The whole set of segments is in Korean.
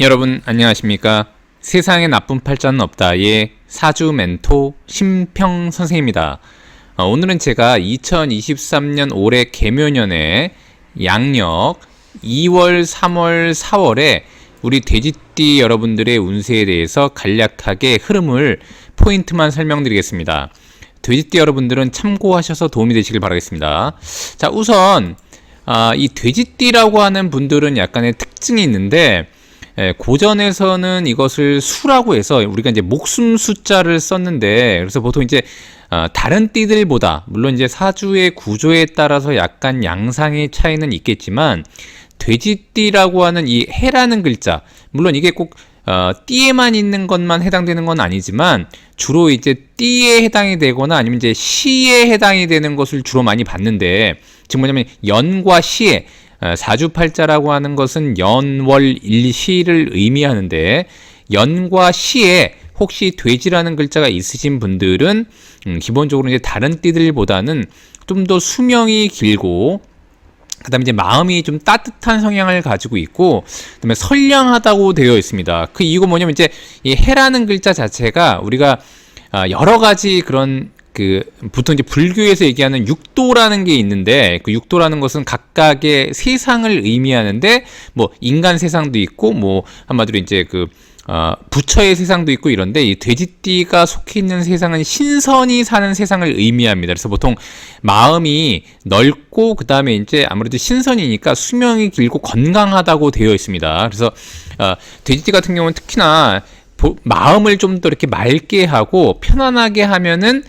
여러분 안녕하십니까? 세상에 나쁜 팔자는 없다의 사주 멘토 심평 선생입니다. 오늘은 제가 2023년 올해 개묘년에 양력 2월, 3월, 4월에 우리 돼지띠 여러분들의 운세에 대해서 간략하게 흐름을 포인트만 설명드리겠습니다. 돼지띠 여러분들은 참고하셔서 도움이 되시길 바라겠습니다. 자, 우선 이 돼지띠라고 하는 분들은 약간의 특징이 있는데, 고전에서는 이것을 수라고 해서 우리가 이제 목숨 숫자를 썼는데, 그래서 보통 이제 다른 띠들보다 물론 이제 사주의 구조에 따라서 약간 양상의 차이는 있겠지만, 돼지띠라고 하는 이 해라는 글자, 물론 이게 꼭 띠에만 있는 것만 해당되는 건 아니지만 주로 이제 띠에 해당이 되거나 아니면 이제 시에 해당이 되는 것을 주로 많이 봤는데, 지금 뭐냐면 연과 시에 사주팔자라고 하는 것은 연, 월, 일, 시를 의미하는데, 연과 시에 혹시 돼지라는 글자가 있으신 분들은 기본적으로 이제 다른 띠들보다는 좀 더 수명이 길고, 그 다음에 이제 마음이 좀 따뜻한 성향을 가지고 있고, 그 다음에 선량하다고 되어 있습니다. 그 이유가 뭐냐면 이제 이 해라는 글자 자체가 우리가 여러 가지 그런 보통 이제 불교에서 얘기하는 육도라는 게 있는데, 그 육도라는 것은 각각의 세상을 의미하는데, 뭐 인간 세상도 있고, 뭐 한마디로 이제 부처의 세상도 있고 이런데, 이 돼지띠가 속해 있는 세상은 신선이 사는 세상을 의미합니다. 그래서 보통 마음이 넓고, 그 다음에 이제 아무래도 신선이니까 수명이 길고 건강하다고 되어 있습니다. 그래서 돼지띠 같은 경우는 특히나 마음을 좀 더 이렇게 맑게 하고 편안하게 하면은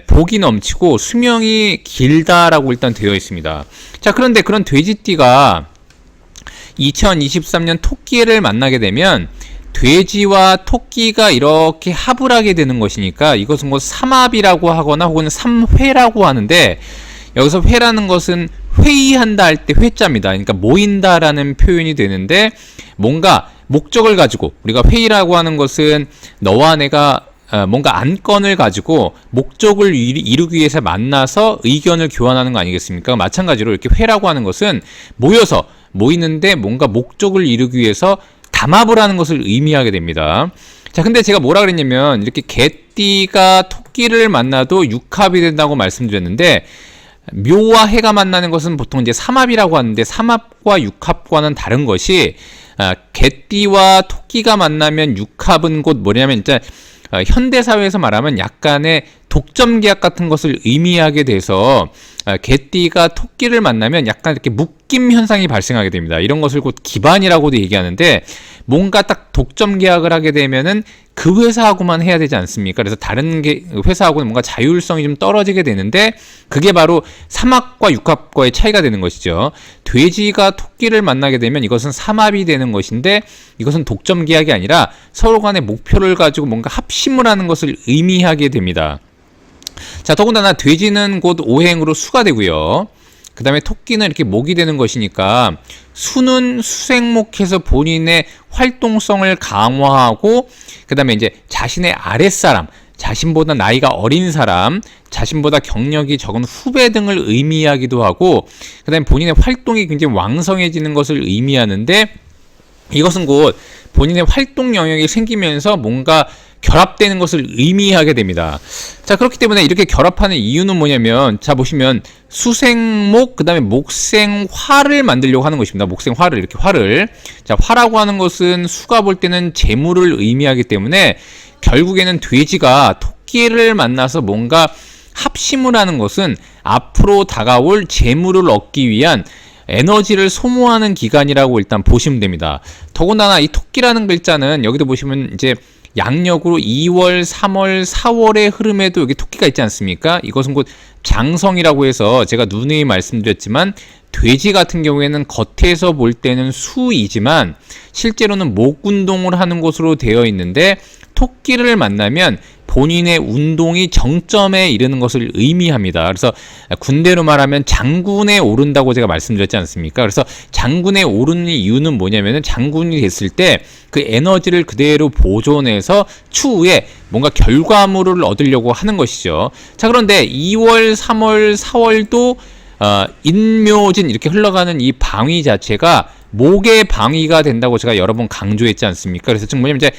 복이 넘치고 수명이 길다라고 일단 되어 있습니다. 자, 그런데 그런 돼지띠가 2023년 토끼를 만나게 되면 돼지와 토끼가 이렇게 합을 하게 되는 것이니까 이것은 뭐 삼합이라고 하거나 혹은 삼회라고 하는데, 여기서 회라는 것은 회의한다 할 때 회자입니다. 그러니까 모인다라는 표현이 되는데, 뭔가 목적을 가지고, 우리가 회의라고 하는 것은 너와 내가 뭔가 안건을 가지고 목적을 이루기 위해서 만나서 의견을 교환하는 거 아니겠습니까? 마찬가지로 이렇게 회라고 하는 것은 모이는데 뭔가 목적을 이루기 위해서 담합을 하는 것을 의미하게 됩니다. 자, 근데 제가 뭐라 그랬냐면, 이렇게 개띠가 토끼를 만나도 육합이 된다고 말씀드렸는데, 묘와 해가 만나는 것은 보통 이제 삼합이라고 하는데, 삼합과 육합과는 다른 것이, 개띠와 토끼가 만나면 육합은 곧 뭐냐면 이제 현대사회에서 말하면 약간의 독점 계약 같은 것을 의미하게 돼서, 개띠가 토끼를 만나면 약간 이렇게 묶임 현상이 발생하게 됩니다. 이런 것을 곧 기반이라고도 얘기하는데, 뭔가 딱 독점 계약을 하게 되면은 그 회사하고만 해야 되지 않습니까? 그래서 다른 회사하고는 뭔가 자율성이 좀 떨어지게 되는데, 그게 바로 삼합과 육합과의 차이가 되는 것이죠. 돼지가 토끼를 만나게 되면 이것은 삼합이 되는 것인데, 이것은 독점 계약이 아니라 서로 간의 목표를 가지고 뭔가 합심을 하는 것을 의미하게 됩니다. 자, 더군다나 돼지는 곧 오행으로 수가 되고요. 그 다음에 토끼는 이렇게 목이 되는 것이니까, 수는 수생목해서 본인의 활동성을 강화하고, 그 다음에 이제 자신의 아랫사람, 자신보다 나이가 어린 사람, 자신보다 경력이 적은 후배 등을 의미하기도 하고, 그 다음에 본인의 활동이 굉장히 왕성해지는 것을 의미하는데, 이것은 곧 본인의 활동 영역이 생기면서 뭔가 결합되는 것을 의미하게 됩니다. 자, 그렇기 때문에 이렇게 결합하는 이유는 뭐냐면, 자, 보시면 수생목, 그 다음에 목생화를 만들려고 하는 것입니다. 목생화를, 이렇게 화를. 자, 화라고 하는 것은 수가 볼 때는 재물을 의미하기 때문에, 결국에는 돼지가 토끼를 만나서 뭔가 합심을 하는 것은 앞으로 다가올 재물을 얻기 위한 에너지를 소모하는 기간이라고 일단 보시면 됩니다. 더군다나 이 토끼라는 글자는 여기도 보시면 이제 양력으로 2월, 3월, 4월의 흐름에도 여기 토끼가 있지 않습니까? 이것은 곧 장성이라고 해서 제가 누누이 말씀드렸지만, 돼지 같은 경우에는 겉에서 볼 때는 수이지만 실제로는 목 운동을 하는 것으로 되어 있는데, 토끼를 만나면 본인의 운동이 정점에 이르는 것을 의미합니다. 그래서 군대로 말하면 장군에 오른다고 제가 말씀드렸지 않습니까? 그래서 장군에 오르는 이유는 뭐냐면은, 장군이 됐을 때 그 에너지를 그대로 보존해서 추후에 뭔가 결과물을 얻으려고 하는 것이죠. 자, 그런데 2월, 3월, 4월도 인묘진 이렇게 흘러가는 이 방위 자체가 목에 방위가 된다고 제가 여러 번 강조했지 않습니까? 그래서 즉 뭐냐면 이제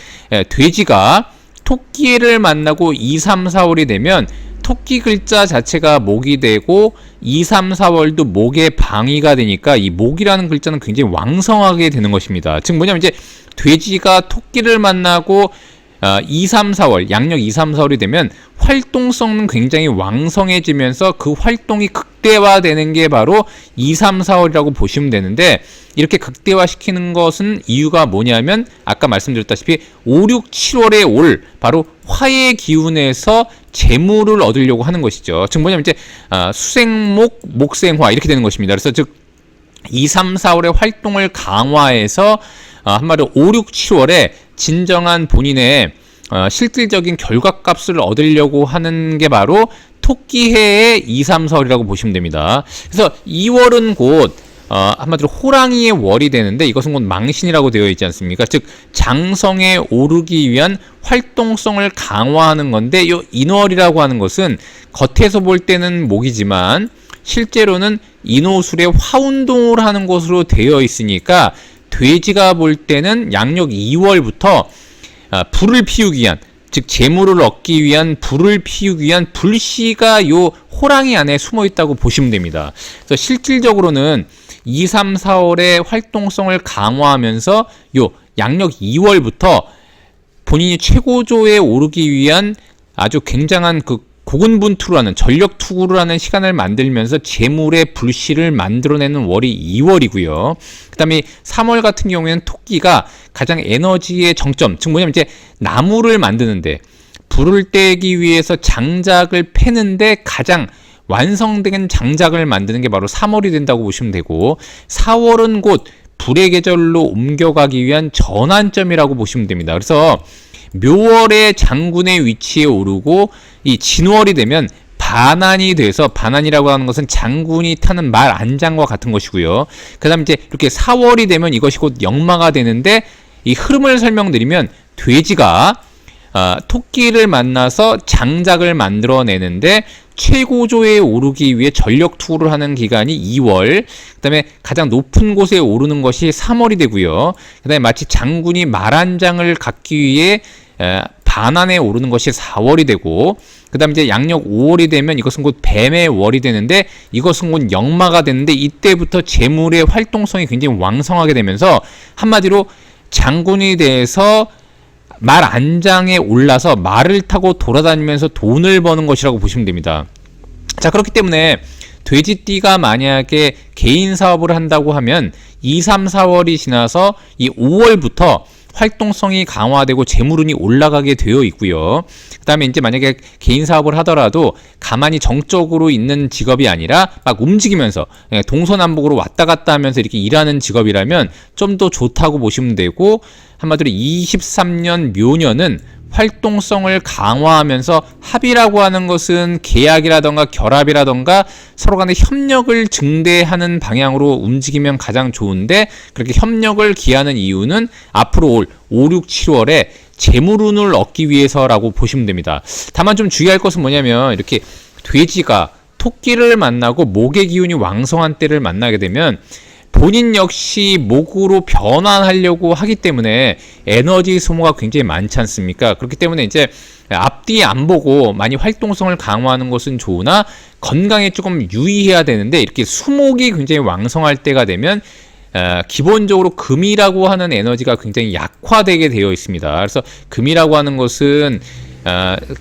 돼지가 토끼를 만나고 2, 3, 4월이 되면 토끼 글자 자체가 목이 되고 2, 3, 4월도 목에 방위가 되니까 이 목이라는 글자는 굉장히 왕성하게 되는 것입니다. 즉 뭐냐면 이제 돼지가 토끼를 만나고 2, 3, 4월, 양력 2, 3, 4월이 되면 활동성은 굉장히 왕성해지면서 그 활동이 극대화되는 게 바로 2, 3, 4월이라고 보시면 되는데, 이렇게 극대화시키는 것은 이유가 뭐냐면 아까 말씀드렸다시피 5, 6, 7월에 올 바로 화의 기운에서 재물을 얻으려고 하는 것이죠. 즉 뭐냐면 이제 수생목, 목생화 이렇게 되는 것입니다. 그래서 즉 2, 3, 4월의 활동을 강화해서 한마디로 5, 6, 7월에 진정한 본인의 실질적인 결과값을 얻으려고 하는 게 바로 토끼해의 2, 3, 4월이라고 보시면 됩니다. 그래서 2월은 곧 한마디로 호랑이의 월이 되는데 이것은 곧 망신이라고 되어 있지 않습니까? 즉 장성에 오르기 위한 활동성을 강화하는 건데, 이 인월이라고 하는 것은 겉에서 볼 때는 목이지만 실제로는 인호술의 화운동을 하는 것으로 되어 있으니까 돼지가 볼 때는 양력 2월부터 불을 피우기 위한, 즉 재물을 얻기 위한 불을 피우기 위한 불씨가 요 호랑이 안에 숨어 있다고 보시면 됩니다. 그래서 실질적으로는 2, 3, 4월의 활동성을 강화하면서 요 양력 2월부터 본인이 최고조에 오르기 위한 아주 굉장한 그 고군분투라는 전력 투구를 하는 시간을 만들면서 재물의 불씨를 만들어내는 월이 2월이고요. 그 다음에 3월 같은 경우에는 토끼가 가장 에너지의 정점, 즉 뭐냐면 이제 나무를 만드는데 불을 떼기 위해서 장작을 패는데 가장 완성된 장작을 만드는 게 바로 3월이 된다고 보시면 되고, 4월은 곧 불의 계절로 옮겨가기 위한 전환점이라고 보시면 됩니다. 그래서 묘월의 장군의 위치에 오르고 이 진월이 되면 반환이 돼서, 반환이라고 하는 것은 장군이 타는 말 안장과 같은 것이고요. 그 다음 이제 이렇게 4월이 되면 이것이 곧 역마가 되는데, 이 흐름을 설명드리면 돼지가 토끼를 만나서 장작을 만들어내는데 최고조에 오르기 위해 전력 투구를 하는 기간이 2월, 그 다음에 가장 높은 곳에 오르는 것이 3월이 되고요. 그 다음에 마치 장군이 말한장을 갖기 위해 반환에 오르는 것이 4월이 되고, 그 다음에 이제 양력 5월이 되면 이것은 곧 뱀의 월이 되는데 이것은 곧 역마가 되는데, 이때부터 재물의 활동성이 굉장히 왕성하게 되면서 한마디로 장군이 돼서 말 안장에 올라서 말을 타고 돌아다니면서 돈을 버는 것이라고 보시면 됩니다. 자, 그렇기 때문에 돼지띠가 만약에 개인 사업을 한다고 하면 2, 3, 4월이 지나서 이 5월부터 활동성이 강화되고 재물운이 올라가게 되어 있고요. 그 다음에 이제 만약에 개인 사업을 하더라도 가만히 정적으로 있는 직업이 아니라 막 움직이면서 동서남북으로 왔다 갔다 하면서 이렇게 일하는 직업이라면 좀 더 좋다고 보시면 되고, 한마디로 23년 묘년은 활동성을 강화하면서 합이라고 하는 것은 계약이라던가 결합이라던가 서로 간의 협력을 증대하는 방향으로 움직이면 가장 좋은데, 그렇게 협력을 기하는 이유는 앞으로 올 5, 6, 7월에 재물운을 얻기 위해서라고 보시면 됩니다. 다만 좀 주의할 것은 뭐냐면, 이렇게 돼지가 토끼를 만나고 목의 기운이 왕성한 때를 만나게 되면 본인 역시 목으로 변환하려고 하기 때문에 에너지 소모가 굉장히 많지 않습니까? 그렇기 때문에 이제 앞뒤 안 보고 많이 활동성을 강화하는 것은 좋으나 건강에 조금 유의해야 되는데, 이렇게 수목이 굉장히 왕성할 때가 되면 기본적으로 금이라고 하는 에너지가 굉장히 약화되게 되어 있습니다. 그래서 금이라고 하는 것은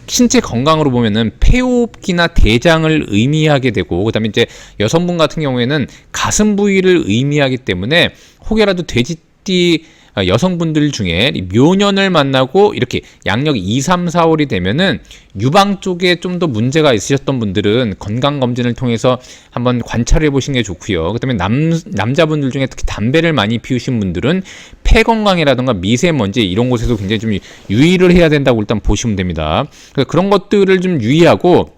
신체 건강으로 보면은 폐호흡기나 대장을 의미하게 되고, 그 다음에 이제 여성분 같은 경우에는 가슴 부위를 의미하기 때문에 혹여라도 돼지띠 여성분들 중에 묘년을 만나고 이렇게 양력 2, 3, 4월이 되면은 유방 쪽에 좀 더 문제가 있으셨던 분들은 건강검진을 통해서 한번 관찰해 보시는 게 좋고요. 그 다음에 남자분들 중에 특히 담배를 많이 피우신 분들은 폐 건강이라든가 미세먼지 이런 곳에서 굉장히 좀 유의를 해야 된다고 일단 보시면 됩니다. 그런 것들을 좀 유의하고,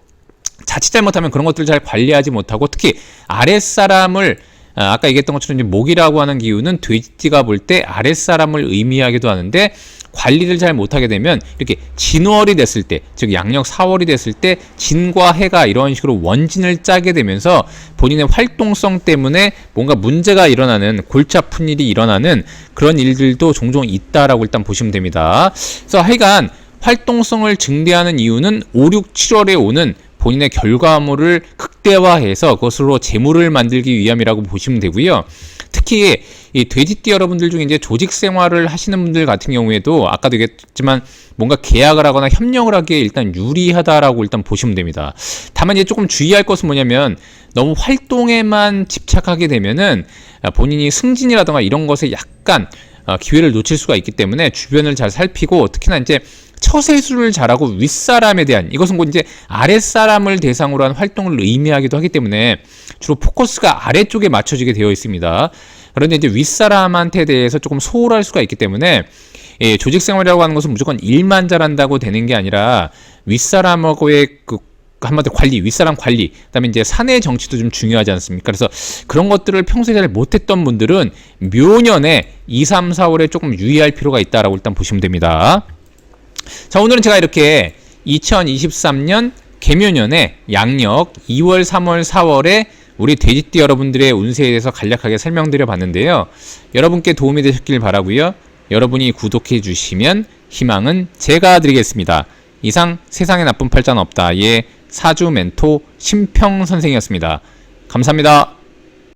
자칫 잘못하면 그런 것들을 잘 관리하지 못하고, 특히 아랫사람을 아까 얘기했던 것처럼 이제 목이라고 하는 기운은 돼지띠가 볼 때 아랫사람을 의미하기도 하는데, 관리를 잘 못하게 되면 이렇게 진월이 됐을 때, 즉 양력 4월이 됐을 때 진과 해가 이런 식으로 원진을 짜게 되면서 본인의 활동성 때문에 뭔가 문제가 일어나는, 골치 아픈 일이 일어나는 그런 일들도 종종 있다라고 일단 보시면 됩니다. 그래서 하여간 활동성을 증대하는 이유는 5, 6, 7월에 오는 본인의 결과물을 극대화해서 그것으로 재물을 만들기 위함이라고 보시면 되고요. 특히 이 돼지띠 여러분들 중에 이제 조직 생활을 하시는 분들 같은 경우에도 아까도 얘기했지만 뭔가 계약을 하거나 협력을 하기에 일단 유리하다라고 일단 보시면 됩니다. 다만 이제 조금 주의할 것은 뭐냐면 너무 활동에만 집착하게 되면은 본인이 승진이라든가 이런 것에 약간 기회를 놓칠 수가 있기 때문에 주변을 잘 살피고, 특히나 이제 처세술을 잘하고 윗사람에 대한, 이것은 곧 이제 아랫사람을 대상으로 한 활동을 의미하기도 하기 때문에 주로 포커스가 아래쪽에 맞춰지게 되어 있습니다. 그런데 이제 윗사람한테 대해서 조금 소홀할 수가 있기 때문에 조직생활이라고 하는 것은 무조건 일만 잘한다고 되는 게 아니라 윗사람하고의 한마디로 관리, 윗사람 관리, 그다음에 이제 사내 정치도 좀 중요하지 않습니까? 그래서 그런 것들을 평소에 잘 못했던 분들은 묘년에 2, 3, 4월에 조금 유의할 필요가 있다라고 일단 보시면 됩니다. 자, 오늘은 제가 이렇게 2023년 개묘년에 양력 2월, 3월, 4월에 우리 돼지띠 여러분들의 운세에 대해서 간략하게 설명드려 봤는데요. 여러분께 도움이 되셨길 바라고요. 여러분이 구독해 주시면 희망은 제가 드리겠습니다. 이상 세상에 나쁜 팔자는 없다의 사주 멘토 심평 선생이었습니다. 감사합니다.